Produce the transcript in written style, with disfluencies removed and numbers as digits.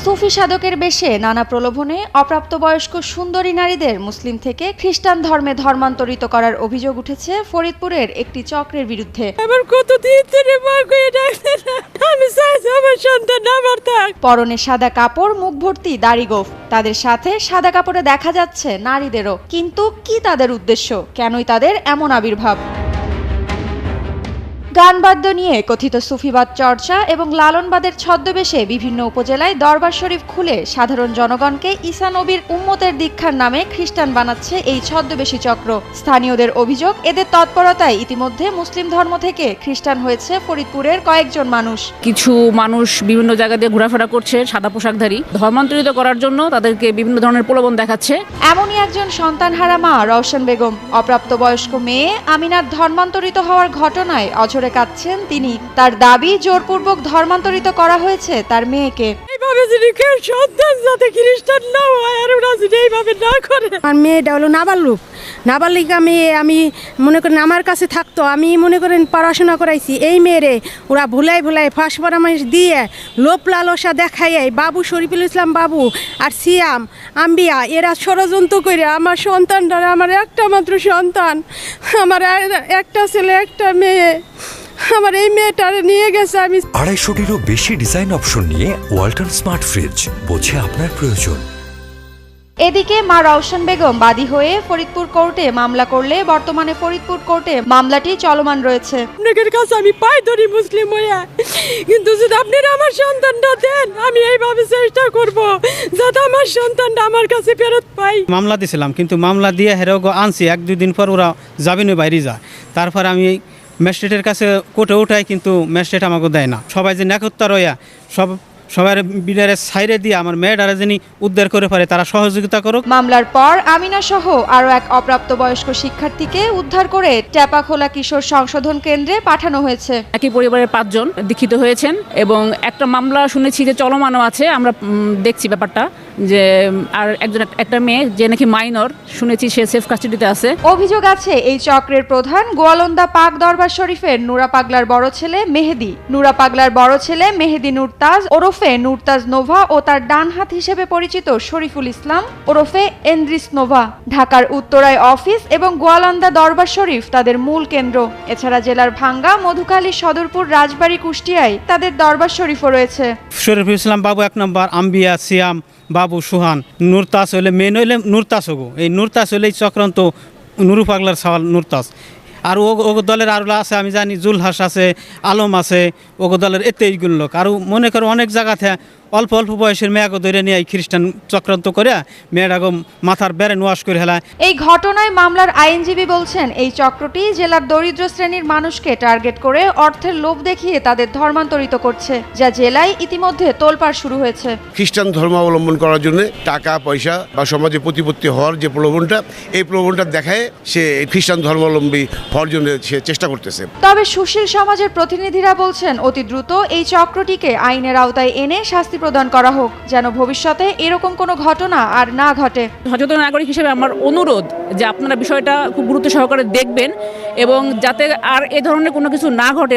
সুফি সাধকের বেশে নানা প্রলোভনে অপ্রাপ্তবয়স্ক সুন্দরী নারীদের মুসলিম থেকে খ্রিস্টান ধর্মে ধর্মান্তরিত করার অভিযোগ উঠেছে ফরিদপুরের একটি চক্রের বিরুদ্ধে। পরনে সাদা কাপড়, মুখ ভর্তি দাড়ি গোঁফ, তাদের সাথে সাদা কাপড়ে দেখা যাচ্ছে নারীদেরও। কিন্তু কি তাদের উদ্দেশ্য? কেনই তাদের এমন আবির্ভাব? গানবাদ্য নিয়ে কথিত সুফিবাদ চর্চা এবং লালনবাদের ছদ্মবেশে বিভিন্ন উপজেলায় দরবার শরীফ খুলে সাধারণ জনগণকে ঈসা নবীর উম্মতের দীক্ষার নামে খ্রিস্টান বানাচ্ছে এই ছদ্মবেশী চক্র। স্থানীয়দের অভিযোগ, এদের তৎপরতায় ইতিমধ্যে মুসলিম ধর্ম থেকে খ্রিস্টান হয়েছে ফরিদপুরের কয়েকজন মানুষ। কিছু মানুষ বিভিন্ন জায়গা দিয়ে ঘোরাফেরা করছে সাদা পোশাকধারী, ধর্মান্তরিত করার জন্য তাদেরকে বিভিন্ন ধরনের প্রলোভন দেখাচ্ছে। এমনই একজন সন্তানহারা মা রওশন বেগম। অপ্রাপ্তবয়স্ক মেয়ে আমিনার ধর্মান্তরিত হওয়ার ঘটনায় অঝরে কাঁদছেন তিনি। তার দাবি, জোরপূর্বক ধর্মান্তরিত করা হয়েছে তার মেয়েকে। আমার মেয়েটা হলো নাবালিকা মেয়ে। আমি মনে করেন আমার কাছে থাকতো, আমি মনে করেন পড়াশোনা করাইছি। এই মেয়েরে ওরা ভুলাই ফাঁস পরামর্শ দিয়ে লোভ লালসা দেখাইয়ে বাবু শরীফুল ইসলাম বাবু আর সিয়াম আম্বিয়া এরা ষড়যন্ত্র করে আমার সন্তানটা, আমার একটা মাত্র সন্তান, আমার একটা ছেলে একটা মেয়ে, আমার এই মেয়েটা নিয়ে গেছে। আমি 250-টিরও বেশি ডিজাইন অপশন নিয়ে ওয়ালটন স্মার্ট ফ্রিজ, বোঝে আপনার প্রয়োজন। এদিকে মা রওশন বেগম বাদী হয়ে ফরিদপুর কোর্টে মামলা করলে বর্তমানে ফরিদপুর কোর্টে মামলাটি চলমান রয়েছে। আপনাদের কাছে আমি পাই ধরি মুসলিম হইয়া, কিন্তু যদি আপনারা আমার সন্তানটা দেন, আমি এইভাবে চেষ্টা করব যাতে আমার সন্তানটা আমার কাছে ফেরত পাই। মামলা দিয়েছিলাম, কিন্তু মামলা দিয়ে হেরেও আনছি। 1-2 দিন পর ওরা যাবেন বাইরে যায়। তারপর আমি ম্যাজিস্ট্রেটের কাছে কোর্টে উঠাই, কিন্তু ম্যাজিস্ট্রেট আমাকে দেয় না। সবাই যে একত্র হইয়া সবার বিডারে সাইরে দিয়ে আমার মেয়েটারা যিনি উদ্ধার করে পারে তারা সহযোগিতা করুক। মামলার পর আমিনা সহ আরও এক অপ্রাপ্তবয়স্ক শিক্ষার্থীকে উদ্ধার করে টেপাখোলা কিশোর সংশোধন কেন্দ্রে পাঠানো হয়েছে। একই পরিবারের 5 জন দীক্ষিত হয়েছেন এবং একটা মামলা শুনেছি যে চলমানও আছে। আমরা দেখছি ব্যাপারটা, যে আর একটা মেয়ে যে নাকি মাইনর, শুনেছি সে সেফ কাস্টাডিতে আছে। অভিযোগ আছে এই চক্রের প্রধান গোয়ালন্দা পাক দরবার শরীফের নুরা পাগলার বড় ছেলে মেহেদি। নুরা পাগলার বড় ছেলে মেহেদি নুরতাজ ওরফে নুরতাজ নোভা ও তার ডান হাত হিসেবে পরিচিত শরীফুল ইসলাম ওরফে এন্দ্রিস নোভা। ঢাকার উত্তরায় অফিস এবং গোয়ালন্দা দরবার শরীফ তাদের মূল কেন্দ্র। এছাড়া জেলার ভাঙ্গা, মধুখালী, সদরপুর, রাজবাড়ী, কুষ্টিয়ায় তাদের দরবার শরীফও রয়েছে। শরীফুল ইসলাম বাবু 1 নম্বর, আম্বিয়া, সিয়াম বাবু, সুহান, নুরতাস হইলে মেন হইলে নুরতাস হগো। এই নুরতাস হইলে চক্রান্ত নুরু পাগলার সওয়াল নুরতাস। আর ও দলের আরও আছে, আমি জানি জুলহাস আছে, আলম আছে, ও দলের এতে এইগুলো লোক। আর মনে করো অনেক জায়গাতে অল্প বয়সের মেয়াকে ধরে নিয়ে খ্রিস্টান চক্রান্ত করে মেয়েরাকে মাথার বেড়ে ওয়াশ করে হেলায়। এই ঘটনায় মামলার আইনজীবী বলছেন, এই চক্রটি জেলার দরিদ্র শ্রেণীর মানুষকে টার্গেট করে অর্থের লোভ দেখিয়ে তাদের ধর্মান্তরিত করছে, যা জেলায় ইতিমধ্যে তোলপাড় শুরু হয়েছে। খ্রিস্টান ধর্ম অবলম্বন করার জন্য টাকা পয়সা বা সমাজে প্রতিপত্তি হওয়ার যে প্রলোভনটা, এই প্রলোভনটা দেখায় সে খ্রিস্টান ধর্মাবলম্বী হওয়ার জন্য সে চেষ্টা করতেছে। তবে সুশীল সমাজের প্রতিনিধিরা বলছেন, অতি দ্রুত এই চক্রটিকে আইনের আওতায় এনে শাস্তি প্রদান করা হোক, যেন ভবিষ্যতে এরকম কোনো ঘটনা আর না ঘটে। সচেতন নাগরিক হিসেবে আমার অনুরোধ যে আপনারা বিষয়টা খুব গুরুত্ব সহকারে দেখবেন এবং যাতে আর এ ধরনের কোনো কিছু না ঘটে।